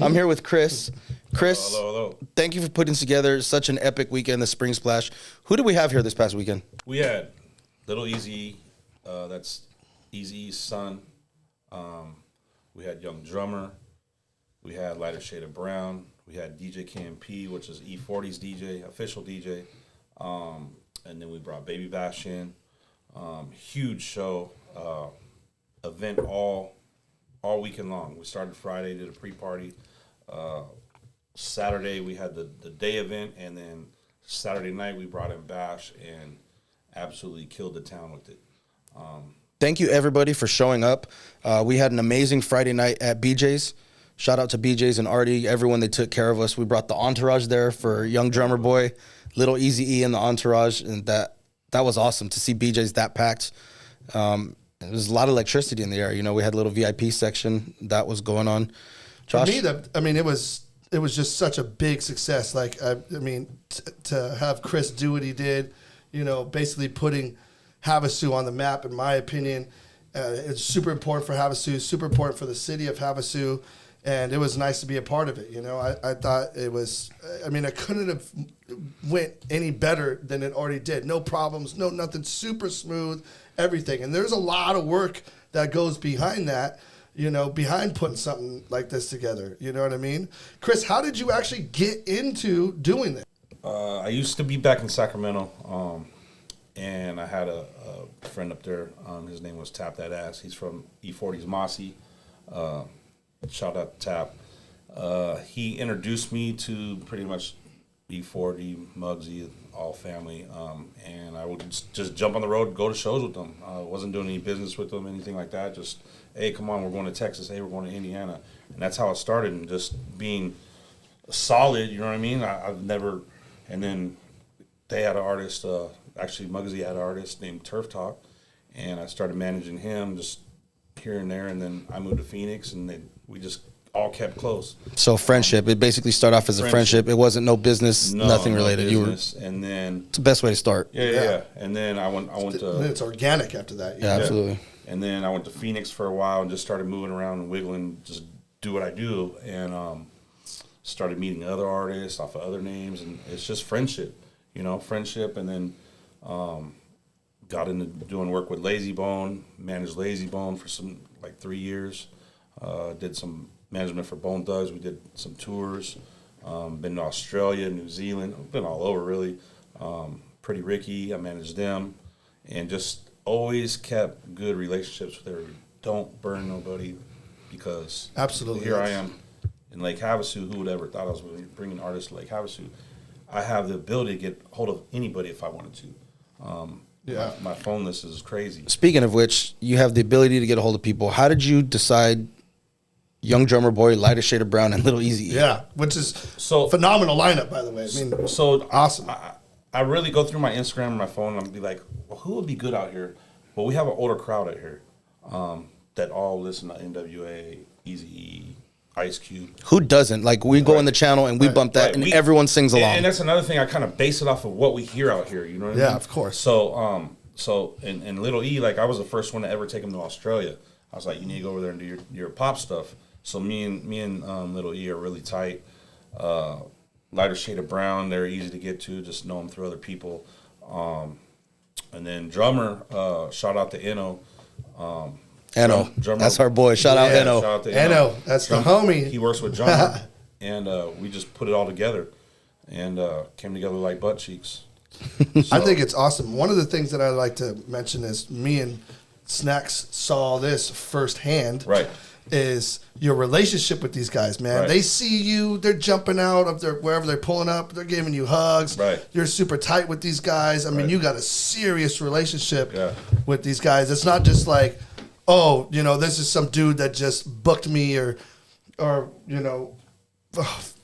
I'm here with Chris. Chris, Hello. thank you for putting together such an epic weekend, the Spring Splash. Who do we have here this past weekend? We had Little Easy, that's Easy's son. We had Young Drummer. We had Lighter Shade of Brown. We had DJ KMP, which is E40's DJ, official DJ. And then we brought Baby Bash in. Huge show, event all weekend long. We started Friday, did a pre-party. Saturday we had the day event, and then Saturday night we brought in Bash and absolutely killed the town with it. Thank you, everybody, for showing up. We had an amazing Friday night at BJ's. Shout out to BJ's and Artie, everyone, they took care of us. We brought the entourage there for Young Drummer Boy, Little Easy E and the entourage, and that was awesome to see BJ's that packed. There was a lot of electricity in the air. You know, we had a little VIP section that was going on. Josh? For me, it was just such a big success. Like, to have Chris do what he did, you know, basically putting Havasu on the map, in my opinion. It's super important for Havasu, super important for the city of Havasu, and it was nice to be a part of it. You know, I thought it was, it couldn't have went any better than it already did. No problems, nothing, super smooth, everything. And there's a lot of work that goes behind that, you know, behind putting something like this together. You know what I mean? Chris, how did you actually get into doing that? I used to be back in Sacramento, and I had a friend up there. His name was Tap That Ass. He's from E40's Mossy. Shout out to Tap. He introduced me to pretty much E40, Muggsy, all family, and I would just jump on the road, go to shows with them. I wasn't doing any business with them, anything like that. Just, hey, come on, we're going to Texas. Hey, we're going to Indiana. And that's how it started, and just being solid, you know what I mean? I've never, and then they had an artist, actually Muggsy had an artist named Turf Talk, and I started managing him just here and there, and then I moved to Phoenix, and then we just all kept close. So friendship. It basically started off as a friendship. It wasn't no business, nothing related. Business. And then it's the best way to start. Yeah. And then I went to. It's organic after that. Yeah, absolutely. And then I went to Phoenix for a while and just started moving around and wiggling, just do what I do, and started meeting other artists off of other names, and it's just friendship, you know, and then got into doing work with Lazy Bone, managed Lazy Bone for some, like 3 years, did some management for Bone Thugs. We did some tours, been to Australia, New Zealand, been all over really. Pretty Ricky, I managed them, and just always kept good relationships with everybody. Don't burn nobody, because absolutely here I am in Lake Havasu. Who would ever thought I was bringing artists to Lake Havasu? I have the ability to get hold of anybody if I wanted to. My phone list is crazy. Speaking of which, you have the ability to get a hold of people. How did you decide Young Drummer Boy, Lighter Shade of Brown, and Little Easy? Yeah, which is phenomenal lineup, by the way. Awesome. I really go through my Instagram and my phone, and I'll be like, well, who would be good out here? Well, we have an older crowd out here that all listen to NWA, Eazy-E, Ice Cube. Who doesn't? Like, we go on the channel and we bump that, and everyone sings along. And that's another thing. I kind of base it off of what we hear out here. You know what I mean? Yeah, of course. So and Little E, like, I was the first one to ever take him to Australia. I was like, you need to go over there and do your pop stuff. So me and Little E are really tight. Lighter Shade of Brown, they're easy to get to. Just know them through other people. And then Drummer, shout out to Eno. Eno, Drummer, that's our boy. Shout out Eno. Shout out to Eno, that's the homie. He works with Drummer, and we just put it all together, and came together like butt cheeks. I think it's awesome. One of the things that I like to mention is me and Snacks saw this firsthand. Right. Is your relationship with these guys, man. Right. They see you, they're jumping out of wherever they're pulling up, they're giving you hugs. Right. You're super tight with these guys. I mean, you got a serious relationship with these guys. It's not just like, oh, you know, this is some dude that just booked me or you know,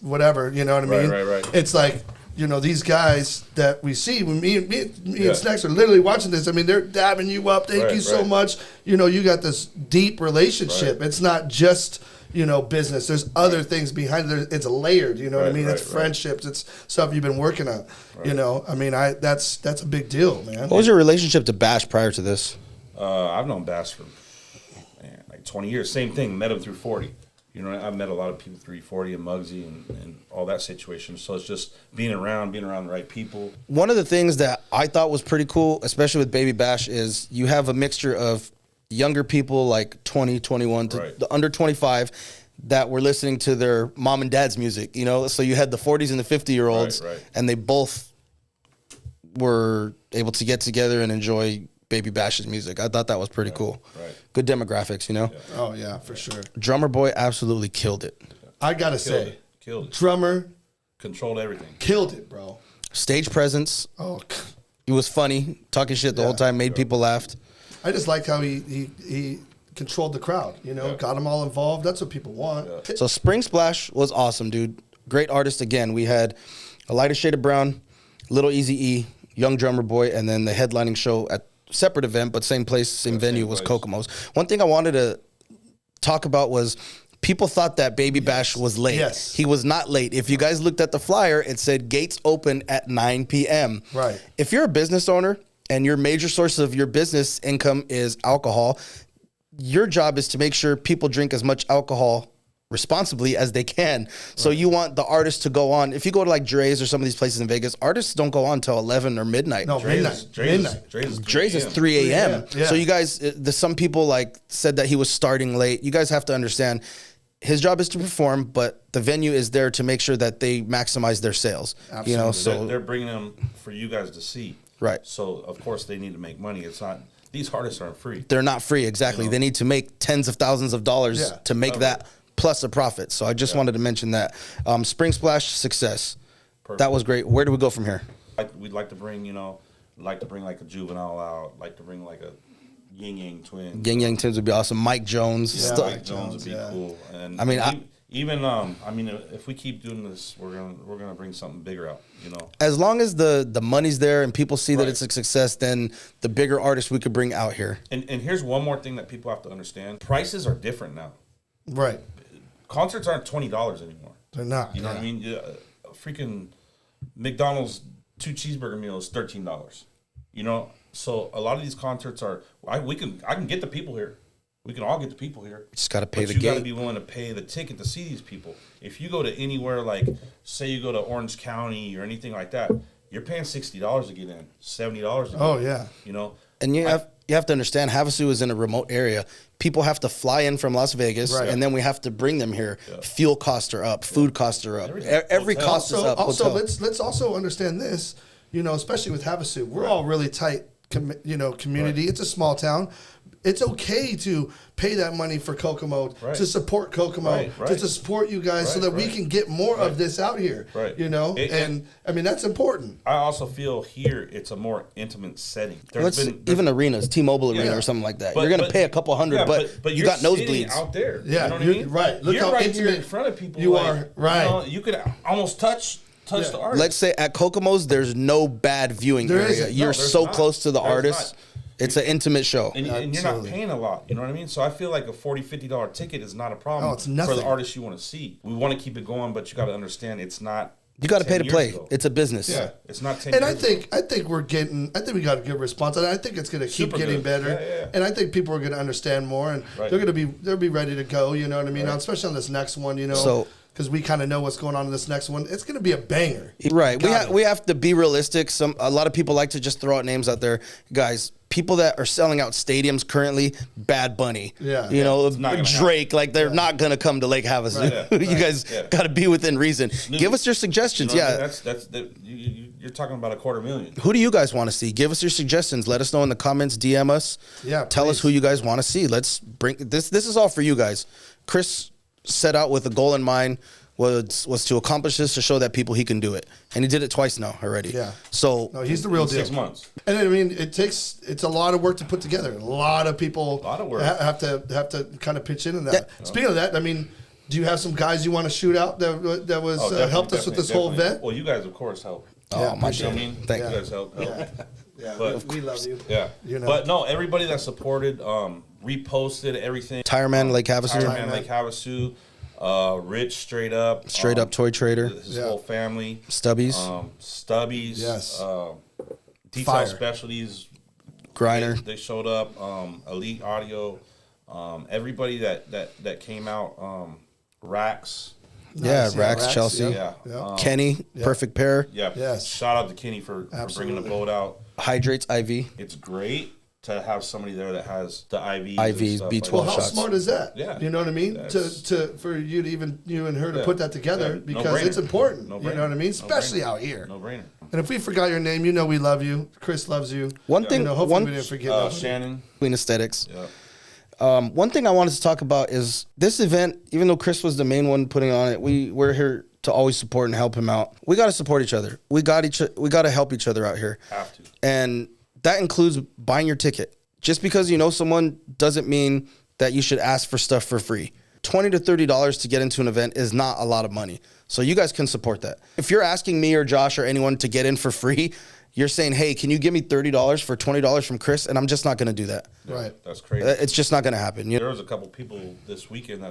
whatever, you know what I mean? Right. It's like, you know, these guys that we see, when me and Snacks are literally watching this, I mean, they're dabbing you up. Thank you so much. You know, you got this deep relationship. It's not just, you know, business. There's other things behind it. It's layered, you know what I mean? It's friendships. It's stuff you've been working on, you know? I mean, that's a big deal, man. What was your relationship to Bash prior to this? I've known Bash for, like 20 years. Same thing, met him through 40. You know, I've met a lot of people through E40 and Muggsy and all that situation. So it's just being around the right people. One of the things that I thought was pretty cool, especially with Baby Bash, is you have a mixture of younger people like 20, 21 to Right. the under 25 that were listening to their mom and dad's music, you know? So you had the 40s and the 50-year-olds, Right. and they both were able to get together and enjoy Baby Bash's music. I thought that was pretty cool. Right. Good demographics, you know? Yeah. Oh yeah, for sure. Drummer Boy absolutely killed it. I gotta say, Killed it. drummer Controlled everything. killed it, bro. Stage presence, Oh, it was funny, talking shit the whole time, made people laugh. I just liked how he controlled the crowd. You know, got them all involved. That's what people want. So Spring Splash was awesome, dude. Great artist again. We had A Lighter Shade of Brown, Little Easy E, Young Drummer Boy, and then the headlining show at separate event, but same place, same venue, was place. Kokomo's. One thing I wanted to talk about was people thought that Baby Bash was late. Yes. He was not late. If you guys looked at the flyer, it said gates open at 9 p.m. Right. If you're a business owner and your major source of your business income is alcohol, your job is to make sure people drink as much alcohol responsibly as they can. So you want the artists to go on. If you go to like Dre's or some of these places in Vegas, artists don't go on till 11 or midnight. No, midnight. Midnight. Dre's is 3 a.m. Yeah. So you guys, some people like said that he was starting late. You guys have to understand his job is to perform, but the venue is there to make sure that they maximize their sales. Absolutely. You know, So so they're bringing them for you guys to see. Right. So of course they need to make money. It's not, these artists aren't free. they're not free. Exactly. You know? They need to make tens of thousands of dollars Yeah. to make that plus a profit. So I just wanted to mention that. Spring Splash success. Perfect. That was great. Where do we go from here? We'd like to bring, like a Juvenile out, like to bring like a Yin Yang Twin. Yang Yang Twins would be awesome. Mike Jones. Yeah. Stu- Mike Jones would be yeah. cool. And I mean, if we keep doing this, we're gonna bring something bigger out. as long as the money's there and people see that Right. it's a success, then the bigger artists we could bring out here. And here's one more thing that people have to understand: prices are different now. Right. Concerts aren't $20 anymore. They're not. You know what I mean? Yeah, a freaking McDonald's 2 cheeseburger meal is $13. So a lot of these concerts are. I can get the people here. We can all get the people here. Just got to pay But the you got to gate. be willing to pay the ticket to see these people. If you go to anywhere like, say you go to Orange County or anything like that, you're paying $60 to get in, $70 to get Oh in. yeah. And you have to understand, Havasu is in a remote area. People have to fly in from Las Vegas, Right. and then we have to bring them here. Fuel costs are up, food costs are up, Everything. every Hotel. cost is up. Also, Hotel. let's also understand this. Especially with Havasu, we're all really tight. Community. Right. It's a small town. It's okay to pay that money for Kokomo, Right. to support Kokomo, Right. to support you guys, so Right, that we right. can get more of this out here. Right. And I mean that's important. I also feel here it's a more intimate setting. Even arenas, T-Mobile Arena Yeah. or something like that. But- You're going to but- pay a couple hundred, yeah, but you you're got sitting nosebleeds. out there. Yeah, you know what I you're mean? right. Look you're how right here intimate in front of people. you are, right. You could almost touch Yeah. the artist. Let's say at Kokomo's, there's no bad viewing There area. isn't. No, You're there's so not. clos to the There's artist. not. It's an intimate show. And you're not Absolutely. paying a lot, you know what I mean? So I feel like a $40, $50 ticket is not a problem No, it's for nothing. the artists you want to see. We want to keep it going, but you got to understand it's not. You got to 10 pay to years play. ago. It's a business. Yeah, it's not 10 And years ago. I think we got a good response, and I think it's going to keep Super getting good. better. Yeah. And I think people are going to understand more, and Right. they'll be ready to go. You know what I mean? Right. Especially on this next one. So- because we kind of know what's going on in this next one. It's going to be a banger. Right. Got it. We have to be realistic. A lot of people like to just throw out names out there. Guys, people that are selling out stadiums currently, Bad Bunny. Yeah. You know, It's not gonna Drake, like they're not going to come to Lake Havasu. Right. You guys Yeah. got to be within reason. Give us your suggestions. You know what I Yeah. mean? You're talking about $250,000. Who do you guys want to see? Give us your suggestions. Let us know in the comments. DM us. Yeah, Tell us please. who you guys want to see. Let's bring this. This is all for you guys. Chris set out with a goal in mind. Was to accomplish this, to show that people he can do it, and he did it twice now already. Yeah. So No, he's the real In deal. 6 months. And I mean, it's a lot of work to put together. A lot of people lot of work. have to kind of pitch into that. Speaking of that, I mean, do you have some guys you want to shoot out that was Definitely, helped us with this whole definitely. event? Well, you guys, of course, help. Oh, Yeah, my You know what I God. mean? Thank you you. guys help. Yeah, But- we love you. Yeah. You know. But no, everybody that supported, reposted everything. Tire Man, Lake Havasu. Tire Man, Lake Havasu. Rich, straight up. Straight up toy trader. His Yeah. whole family. Stubbies, Stubbies. Yes. Detail Fire. Specialties. Griner. They showed up. Elite Audio. Everybody that came out Rax. Yeah, Rax, Chelsea. Yeah. Kenny, perfect pair. Yeah. Yes. Shout out to Kenny for bringing the boat out. Hydrates IV. It's great to have somebody there that has the IVs. IVs, B12 Well, how shots. smart is that? Yeah. You know what I mean? For you to even you and her to put that together because it's important. You know what I mean? Especially out here. No brainer. And if we forgot your name, you know we love you. Chris loves you. One thing, hopefully we didn't forget nobody. Shannon. Queen Aesthetics. Yeah. One thing I wanted to talk about is this event, even though Chris was the main one putting on it, we're here to always support and help him out. We got to support each other. We got to help each other out here. Have to. And that includes buying your ticket. Just because you know someone doesn't mean that you should ask for stuff for free. $20 to $30 to get into an event is not a lot of money. So you guys can support that. If you're asking me or Josh or anyone to get in for free, you're saying, hey, can you give me $30 for $20 from Chris? And I'm just not going to do that. Right. That's crazy. It's just not going to happen. There was a couple people this weekend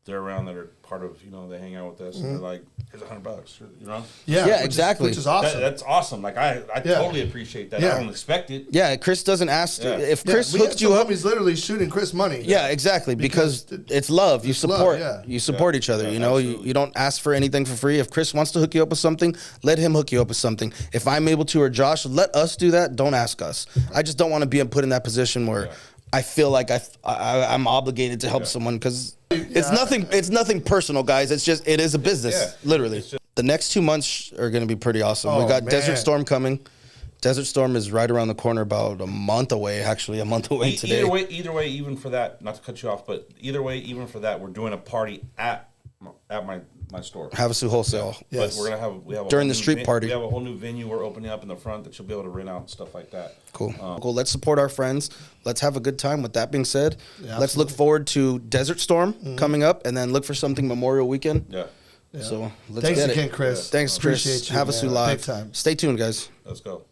they're around that are part of, they hang out with us and they're like, here's $100, Yeah, exactly. Which is awesome. That's awesome. Like I totally appreciate that. Yeah. I don't expect it. Yeah, Chris doesn't ask. Yeah. If Chris hooked you up, he's literally shooting Chris money. yeah, exactly. Because it's love. You support. love, You support each other. You don't ask for anything for free. If Chris wants to hook you up with something, let him hook you up with something. If I'm able to or Josh, let us do that. Don't ask us. I just don't want to be put in that position where I feel like I'm obligated to help someone because it's nothing personal, guys. It is a business, literally. The next 2 months are going to be pretty awesome. We got Desert Storm coming. Desert Storm is right around the corner, about a month away today. Either way, even for that, not to cut you off, but either way, even for that, we're doing a party at my store. Havasu Wholesale. Yeah. But we're gonna have during the street party. We have a whole new venue we're opening up in the front that you'll be able to rent out and stuff like that. Cool. Cool. Let's support our friends. Let's have a good time. With that being said, let's look forward to Desert Storm coming up, and then look for something Memorial Weekend. Yeah. So let's Thanks get again, it. Chris. Thanks, Chris. Appreciate you, Havasu man. Live. Big time. Stay tuned, guys. Let's go.